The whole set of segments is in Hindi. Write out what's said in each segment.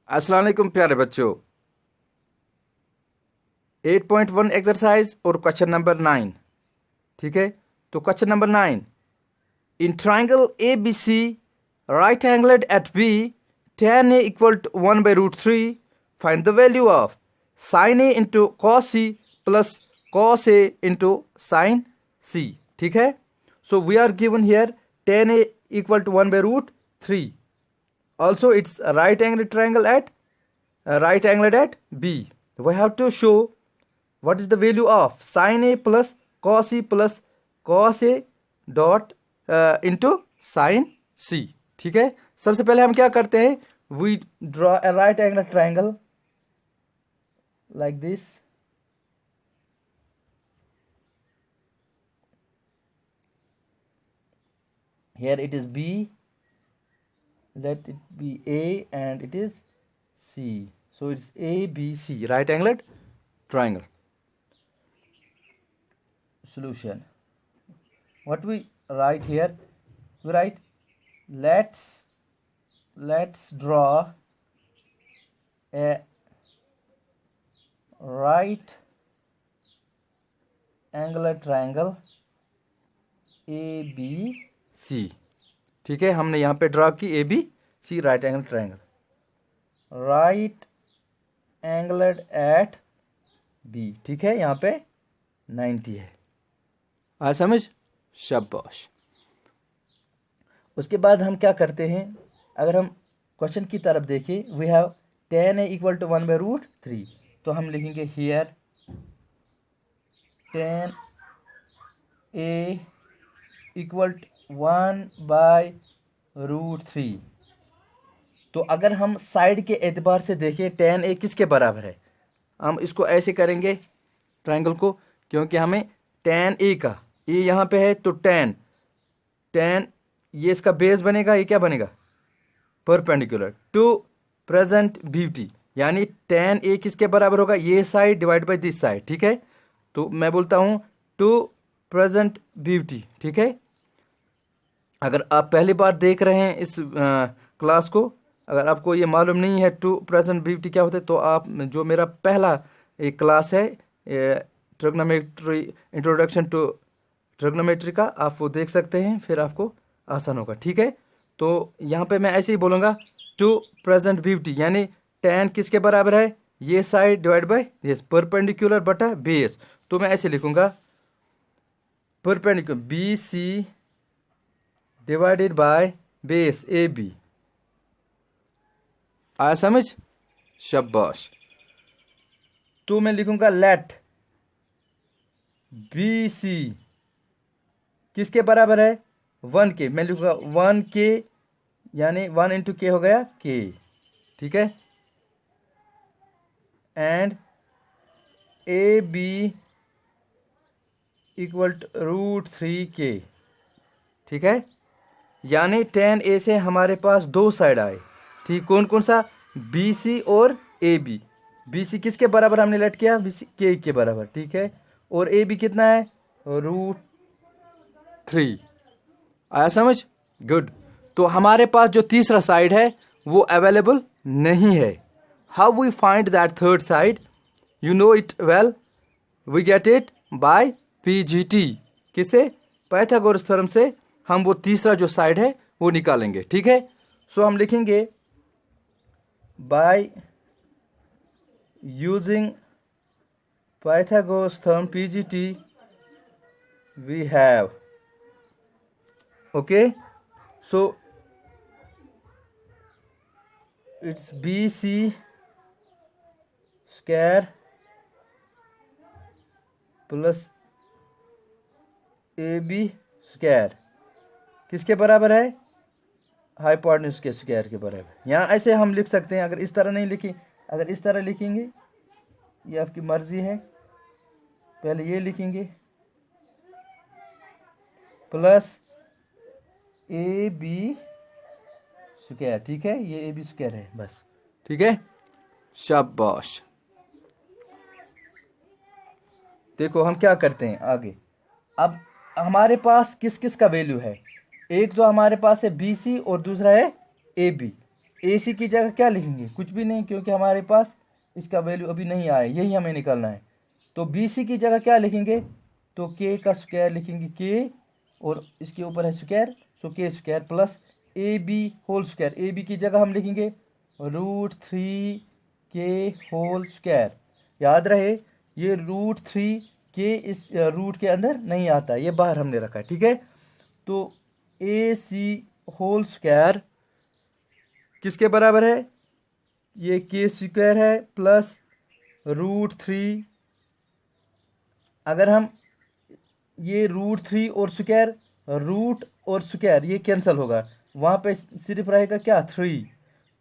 अस्सलाम वालेकुम प्यारे बच्चों। 8.1 एक्सरसाइज और क्वेश्चन नंबर 9। ठीक है, तो question number 9, in triangle A B C right angled at B tan a equal to 1/√3 find the value of sin a into cos c plus cos a into sin c। ठीक है, so we are given here tan a equal to 1/√3. Also it's a right angled triangle at B. We have to show what is the value of sin A plus cos C plus cos A dot into sin C. ठीक है, सबसे पहले हम क्या करते हैं, we draw a right angled triangle like this. Here it is B, let it be A, and it is C. So it's ABC, right angled triangle. Solution. What we write here? We write let's draw a right angled triangle ABC. ठीक है, हमने यहाँ पे ड्रा की ABC right angle triangle, right angled at B. ठीक है, यहाँ पे 90 है, आ समझ, शाबाश। उसके बाद हम क्या करते हैं, अगर हम क्वेश्चन की तरफ देखें, we have tan a equal to 1/√3, तो हम लिखेंगे here tan a equal to 1/√3। तो अगर हम साइड के एतबार से देखें tan a किसके बराबर है, हम इसको ऐसे करेंगे ट्रायंगल को, क्योंकि हमें tan a का ये यहाँ पे है, तो tan ये इसका बेस बनेगा, ये क्या बनेगा, परपेंडिकुलर टू प्रेजेंट बीटी, यानी tan a किसके बराबर होगा, ये side divide by this side. ठीक है, तो मैं बोलता हूँ टू प्रेजेंट बीटी। ठीक है, अगर आप पहली बार देख रहे हैं इस क्लास को, अगर आपको ये मालूम नहीं है टू प्रेजेंट बीटी क्या होता है, तो आप जो मेरा पहला एक क्लास है ट्रिग्नोमेट्री, इंट्रोडक्शन टू ट्रिग्नोमेट्री का, आप वो देख सकते हैं, फिर आपको आसान होगा। ठीक है, तो यहाँ पे मैं ऐसे ही बोलूँगा टू प्रेजेंट बीटी, यानी tan किसके बराबर है, ये side divide by this, perpendicular बटा बेस। तो मैं ऐसे लिखूँगा perpendicular BC divided by base AB। आया समझ, शाबाश। तो मैं लिखूंगा लेट BC किसके बराबर है, 1 के, मैं लिखूंगा 1 के, यानी 1 इंटू के हो गया K। ठीक है, and AB equal to √3K। ठीक है, यानी tan A से हमारे पास दो साइड आए। ठीक, कौन कौन सा, BC और AB। BC किसके बराबर हमने लेट किया, BC K के बराबर। ठीक है, और AB कितना है, √3। आया समझ, गुड। तो हमारे पास जो तीसरा साइड है वो अवेलेबल नहीं है। How we find that third side, you know it well, we get it by PGT। किसे, पाइथागोरस थ्योरम से हम वो तीसरा जो साइड है वो निकालेंगे। ठीक है, सो हम लिखेंगे by using Pythagoras theorem PGT we have, okay, so it's BC square plus AB square किसके बराबर है, हाइपोटेन्यूज के स्क्वायर के बराबर। यहाँ ऐसे हम लिख सकते हैं, अगर इस तरह नहीं लिखी, अगर इस तरह लिखेंगे ये आपकी मर्जी है, पहले ये लिखेंगे प्लस AB स्क्वायर। ठीक है, ये AB स्क्वायर है बस। ठीक है, शाबाश। देखो हम क्या करते हैं आगे, अब हमारे पास किस किस का वैल्यू है, एक तो हमारे पास है BC और दूसरा है AB। ए सी की जगह क्या लिखेंगे, कुछ भी नहीं, क्योंकि हमारे पास इसका वैल्यू अभी नहीं आया, यही हमें निकालना है। तो बी सी की जगह क्या लिखेंगे, तो के का स्क्वायर लिखेंगे, के और इसके ऊपर है square, so k square plus A B whole square. A B की जगह हम लिखेंगे √3 के होल स्क्वायर। याद रहे ये √3 के इस रूट के अंदर नहीं आता, ये बाहर हमने रखा है, ठीक है। तो ए सी होल स्क्वायर किसके बराबर है, ये के स्क्वायर है प्लस √3। अगर हम ये √3 और स्क्वायर, रूट और स्क्वायर ये कैंसिल होगा, वहाँ पे सिर्फ रहेगा क्या 3,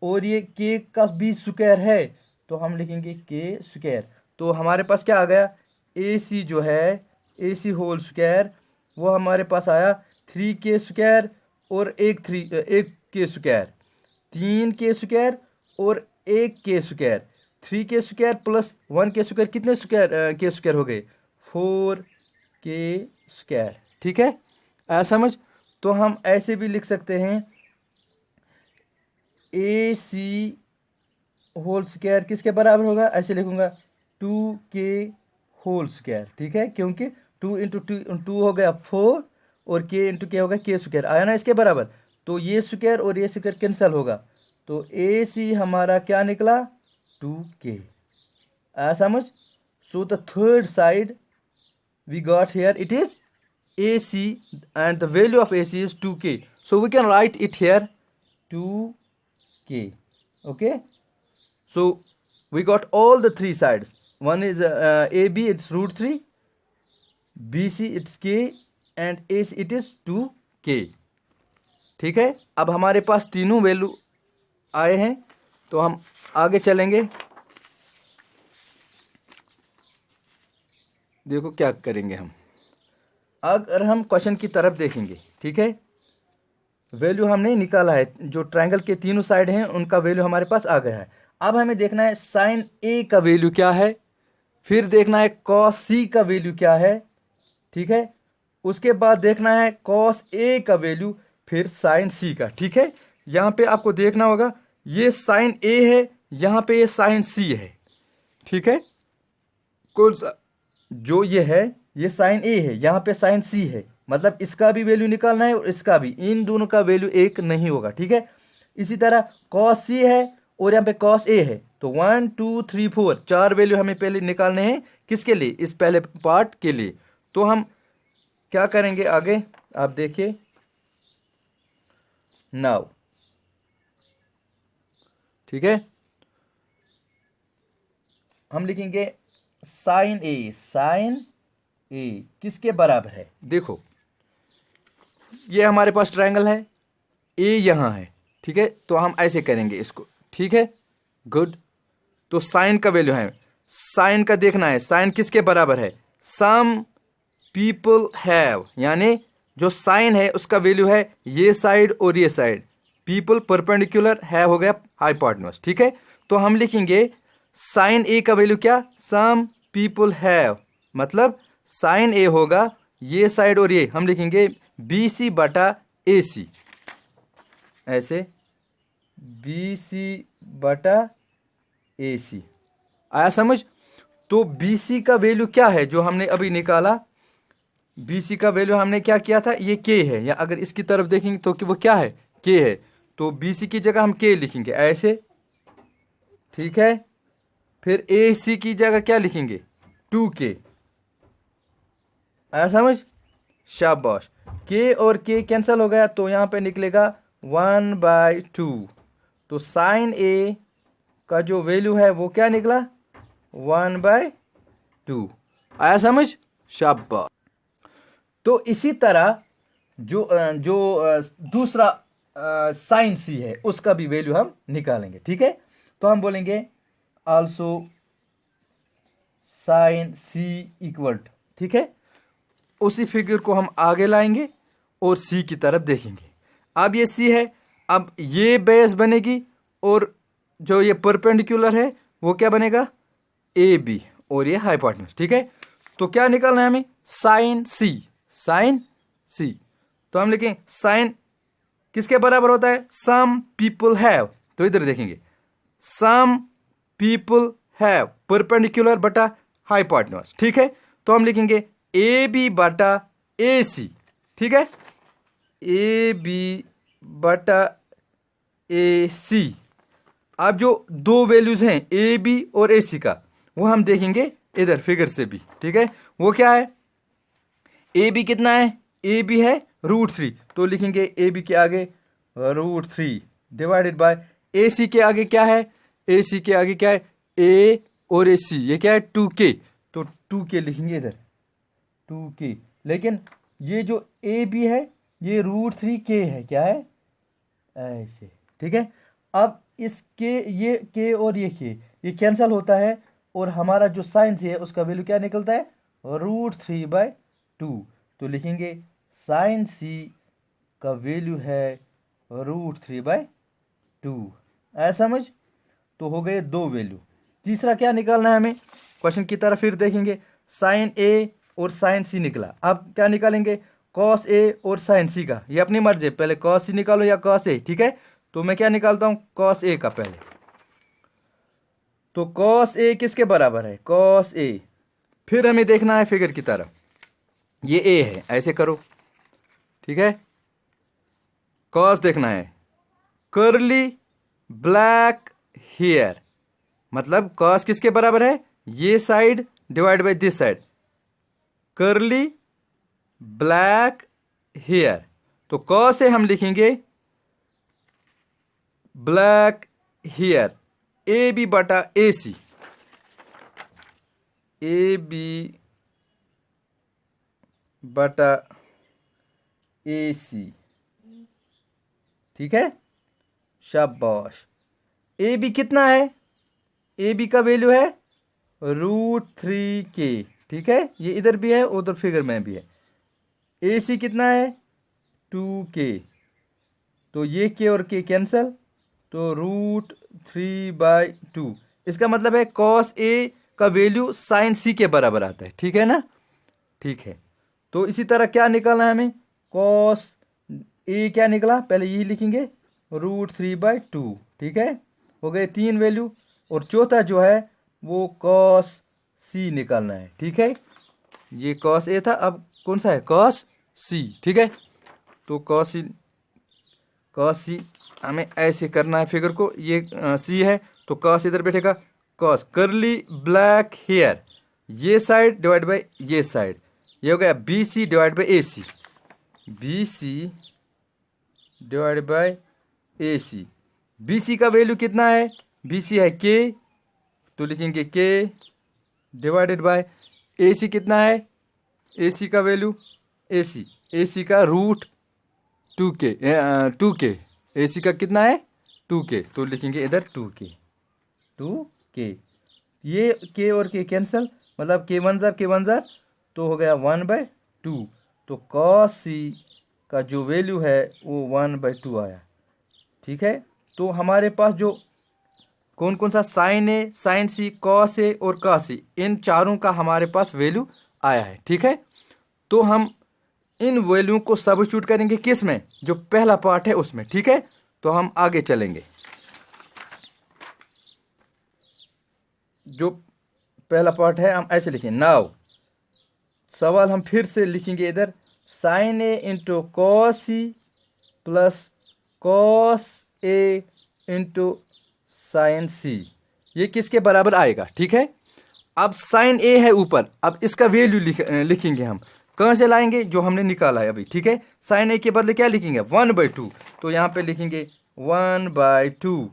और ये के का भी स्क्वायर है तो हम लिखेंगे के स्क्वायर। तो हमारे पास क्या आ गया, ए सी जो है ए सी होल स्क्वायर वो हमारे पास आया 3 के स्क्वायर और एक के स्क्वायर, 3 के स्क्वायर और 1 के स्क्वायर, 3 के स्क्वायर प्लस 1 के स्क्वायर, कितने स्क्वायर के स्क्वायर हो गए, 4 के स्क्वायर, ठीक है। आया समझ। तो हम ऐसे भी लिख सकते हैं ए सी होल स्क्वायर किसके बराबर होगा, ऐसे लिखूंगा 2 के होल स्क्वायर, ठीक है, क्योंकि 2 इंटू 2 हो गया 4 और के इंटू के होगा के स्क्वायर, आया ना इसके बराबर। तो ये स्क्वायर और ये स्क्वायर कैंसिल होगा, तो ए सी हमारा क्या निकला 2k। आया समझ। So the third side we got here, it is AC and the value of AC is 2k, so we can write it here 2k. Okay, so we got all the three sides. One is AB, it's √3, BC it's k, and AC it is 2k, ठीक है। अब हमारे पास तीनों वैल्यू आए हैं, तो हम आगे चलेंगे। देखो क्या करेंगे हम, अगर हम क्वेश्चन की तरफ देखेंगे, ठीक है, वैल्यू हमने निकाला है, जो ट्रायंगल के तीनों साइड हैं उनका वैल्यू हमारे पास आ गया है। अब हमें देखना है साइन ए का वैल्यू क्या है, फिर देखना है कॉस सी का वैल्यू क्या है, ठीक है, उसके बाद देखना है कॉस ए का वैल्यू, फिर साइन सी का, ठीक है। यहाँ पे आपको देखना होगा ये साइन ए है, यहाँ पे ये साइन सी है, ठीक है, कौन सा जो ये है ये साइन ए है, यहाँ पे साइन सी है, मतलब इसका भी वैल्यू निकालना है और इसका भी, इन दोनों का वैल्यू एक नहीं होगा, ठीक है। इसी तरह कॉस सी है और यहाँ पे कॉस ए है, तो 1 2 3 4 4 वैल्यू हमें पहले निकालने हैं, किसके लिए, इस पहले पार्ट के लिए। तो हम क्या करेंगे आगे, आप देखिए नाउ, ठीक है, हम लिखेंगे साइन ए किसके बराबर है, देखो ये हमारे पास ट्रायंगल है, ए यहाँ है, ठीक है, तो हम ऐसे करेंगे इसको, ठीक है, गुड। तो साइन का वैल्यू है, साइन का देखना है, साइन किसके बराबर है, सम पीपल हैव, यानी जो साइन है उसका वैल्यू है ये साइड और ये साइड, पीपल परपेंडिकुलर है हो गया हाइपोटेन्यूज, ठीक है। तो हम लिखेंगे साइन ए का वैल्यू क्या, सम पीपल हैव, मतलब साइन ए होगा ये साइड और ये, हम लिखेंगे बी सी बटा ए सी, ऐसे बी सी बटा ए सी, आया समझ। तो बी सी का वैल्यू क्या है जो हमने अभी निकाला, बी सी का वैल्यू हमने क्या किया था, ये के है, या अगर इसकी तरफ देखेंगे तो कि वो क्या है, के है, तो बी सी की जगह हम के लिखेंगे ऐसे, ठीक है। फिर ए सी की जगह क्या लिखेंगे 2k, आया समझ, शाबाश। के और के कैंसिल हो गया, तो यहाँ पे निकलेगा 1/2, तो साइन ए का जो वैल्यू है वो क्या निकला 1/2, आया समझ, शाबाश। तो इसी तरह जो दूसरा साइन सी है उसका भी वैल्यू हम निकालेंगे, ठीक है। तो हम बोलेंगे also sine C equal to, ठीक है, उसी फिगर को हम आगे लाएंगे और सी की तरफ देखेंगे। अब ये सी है, अब ये बेस बनेगी और जो ये परपेंडिकुलर है वो क्या बनेगा ए बी और ये हाइपोटेन्यूज, ठीक है। तो क्या निकालना है हमें साइन सी, तो हम लिखें साइन किसके बराबर होता है, सम पीपल हैव, तो इधर देखेंगे, सम पीपल हैव परपेंडिकुलर बटा हाइपोटेन्यूज, ठीक है। तो हम लिखेंगे ए बी बटा ए सी, ठीक है, ए बी बटा ए सी। अब जो दो वैल्यूज हैं ए बी और ए सी का, वो हम देखेंगे इधर फिगर से भी, ठीक है। वो क्या है, ए बी कितना है, ए बी है √3, तो लिखेंगे ए बी के आगे √3 डिवाइडेड बाय ए सी के आगे क्या है, ए सी के आगे क्या है, ए और ए सी, ये क्या है 2k, तो 2k लिखेंगे इधर 2k। लेकिन ये जो ए बी है ये √3k है, क्या है ऐसे, ठीक है। अब इसके ये k और ये k ये कैंसिल होता है, और हमारा जो साइन सी है उसका वैल्यू क्या निकलता है, √3/2। तो लिखेंगे साइन सी का वैल्यू है √3/2। ऐसा समझ, तो हो गए दो वैल्यू। तीसरा क्या निकालना है हमें, क्वेश्चन की तरफ फिर देखेंगे, साइन ए और साइन सी निकला। अब क्या निकालेंगे, कॉस ए और साइन सी का, ये अपनी मर्जी है, पहले कॉस सी निकालो या कॉस ए, ठीक है। तो मैं क्या निकालता हूं, कॉस ए का पहले। तो कॉस ए किसके बराबर है, कॉस ए। फिर हमें देखना है फिगर की तरफ, ये ए है, ऐसे करो, ठीक है। कॉस देखना है, कर्ली ब्लैक हेयर, मतलब कॉस किसके बराबर है, ये side divide by this side, curly black hair. तो कॉस से हम लिखेंगे ब्लैक हेयर, ए बी बटा ए सी, ए बी बटा ए सी, ठीक है, शाबाश। ए बी कितना है, ए बी का वैल्यू है √3k, ठीक है, ये इधर भी है उधर फिगर में भी है। ए सी कितना है 2k, तो ये k और k कैंसल, तो √3/2। इसका मतलब है कॉस ए का वैल्यू साइन सी के बराबर आता है, ठीक है ना, ठीक है। तो इसी तरह क्या निकालना है हमें, कॉस ए क्या निकला, पहले यही लिखेंगे √3/2, ठीक है, हो गए तीन वैल्यू। और चौथा जो है वो कॉस सी निकालना है, ठीक है। ये कॉस ए था, अब कौन सा है, कॉस सी, ठीक है। तो कॉस सी हमें ऐसे करना है फिगर को, ये सी है तो कॉस इधर बैठेगा, कॉस कर्ली ब्लैक हेयर, ये साइड डिवाइड बाय ये साइड, ये हो गया B C divide by A C, B C divide by A C. B C का वैल्यू कितना है, बी सी है के, तो लिखेंगे के डिवाइडेड बाय ए सी कितना है, ए सी का वैल्यू, ए सी का √2k, ए सी का कितना है 2k, तो लिखेंगे इधर 2k, ये k और k कैंसल, मतलब k वन जार, तो हो गया 1/2। तो कॉस सी का जो वैल्यू है वो 1/2 आया, ठीक है। तो हमारे पास जो कौन कौन सा sign A, sign C, cos A और कॉस सी, इन चारों का हमारे पास वैल्यू आया है, ठीक है। तो हम इन वैल्यू को सब्स्टिट्यूट करेंगे किस में, जो पहला पार्ट है उसमें, ठीक है। तो हम आगे चलेंगे, जो पहला पार्ट है हम ऐसे लिखेंगे, नाउ सवाल हम फिर से लिखेंगे इधर, sine A into cos C plus cos A into sine C, ये किसके बराबर आएगा, ठीक है। अब साइन ए है ऊपर, अब इसका वैल्यू लिखेंगे हम, कहाँ से लाएंगे, जो हमने निकाला है अभी, ठीक है। साइन ए के बदले क्या लिखेंगे 1/2, तो यहाँ पे लिखेंगे 1/2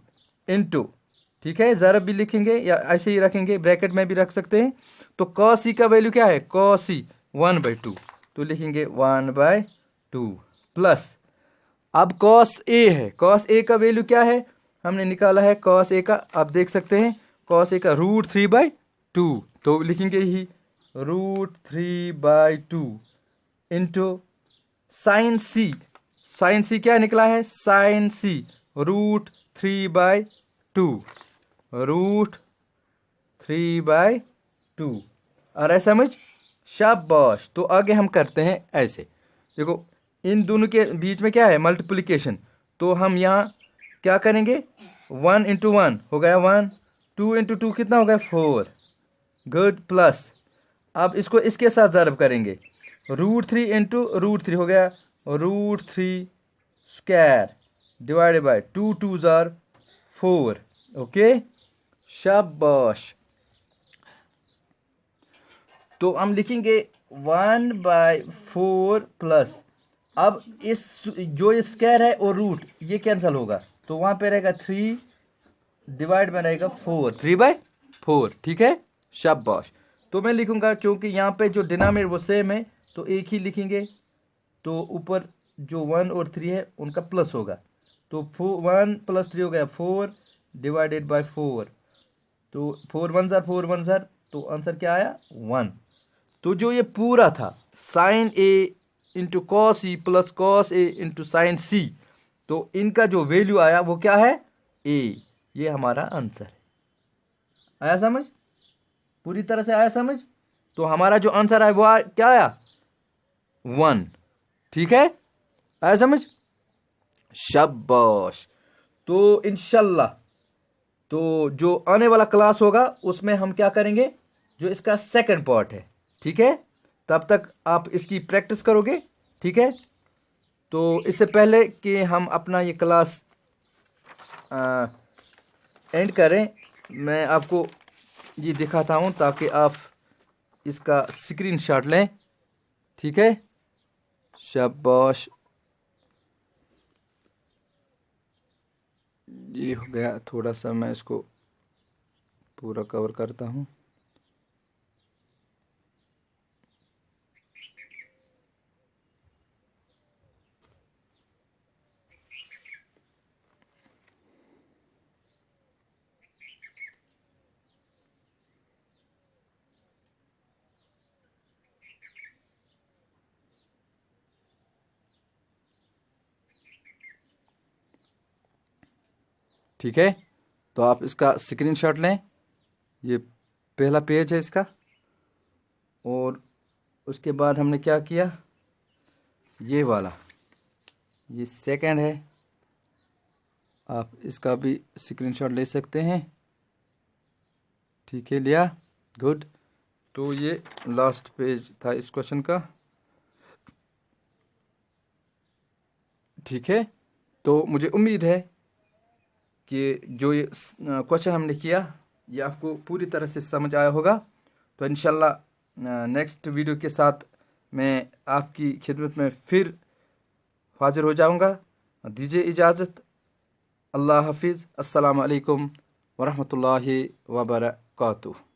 इंटू, ठीक है, ज़रब भी लिखेंगे या ऐसे ही रखेंगे, ब्रैकेट में भी रख सकते हैं। तो कॉस सी का वैल्यू क्या है, कॉस सी 1/2, तो लिखेंगे 1/2 प्लस, अब कॉस ए है, कॉस ए का वैल्यू क्या है, हमने निकाला है कॉस ए का, आप देख सकते हैं कॉस ए का √3/2, तो लिखेंगे ही √3/2 इंटू साइन सी, साइन सी क्या निकला है, साइन सी √3/2, √3/2, और ऐसा समझ, शाबाश। तो आगे हम करते हैं ऐसे, देखो इन दोनों के बीच में क्या है, मल्टीप्लिकेशन, तो हम यहाँ क्या करेंगे, 1 इंटू 1 हो गया 1, 2 इंटू 2 कितना हो गया 4, गुड, प्लस अब इसको इसके साथ ज़रब करेंगे, √3 इंटू √3 हो गया √3 square divided by 2 2s are 4, okay, शाबाश। तो हम लिखेंगे 1/4 प्लस, अब इस जो ये स्क्वायर है और रूट ये कैंसिल होगा, तो वहां पे रहेगा 3 डिवाइड में रहेगा 4, 3/4, ठीक है, शाबाश। तो मैं लिखूंगा क्योंकि यहाँ पे जो डिनोमिनेटर वो सेम है तो एक ही लिखेंगे, तो ऊपर जो 1 और 3 है उनका प्लस होगा, तो 1 + 3 हो गया 4 डिवाइडेड बाय 4, तो 4 1 जार 4 1 जार, तो आंसर क्या आया 1। तो जो ये पूरा था sin A into cos E plus cos A into sine C, तो इनका जो वैल्यू आया वो क्या है A, ये हमारा आंसर है। आया समझ, पूरी तरह से आया समझ। तो हमारा जो आंसर है वो क्या आया 1, ठीक है, आया समझ, शाबाश। तो इंशाल्लाह तो जो आने वाला क्लास होगा उसमें हम क्या करेंगे, जो इसका सेकंड पार्ट है, ठीक है, तब तक आप इसकी प्रैक्टिस करोगे, ठीक है। तो इससे पहले कि हम अपना ये क्लास एंड करें, मैं आपको ये दिखाता हूँ ताकि आप इसका स्क्रीनशॉट लें, ठीक है, शाबाश। ये हो गया, थोड़ा सा मैं इसको पूरा कवर करता हूँ। ठीक है, तो आप इसका स्क्रीनशॉट लें, ये पहला पेज है इसका, और उसके बाद हमने क्या किया, ये वाला ये सेकंड है, आप इसका भी स्क्रीनशॉट ले सकते हैं, ठीक है, लिया, गुड। तो ये लास्ट पेज था इस क्वेश्चन का, ठीक है। तो मुझे उम्मीद है कि जो ये क्वेश्चन हमने किया ये आपको पूरी तरह से समझ आया होगा। तो इंशाल्लाह नेक्स्ट वीडियो के साथ मैं आपकी खिदमत में फिर हाजिर हो जाऊंगा। दीजिए इजाज़त, अल्लाह हाफिज़, अस्सलाम वालेकुम वरहमतुल्लाहि वबरकातुहू।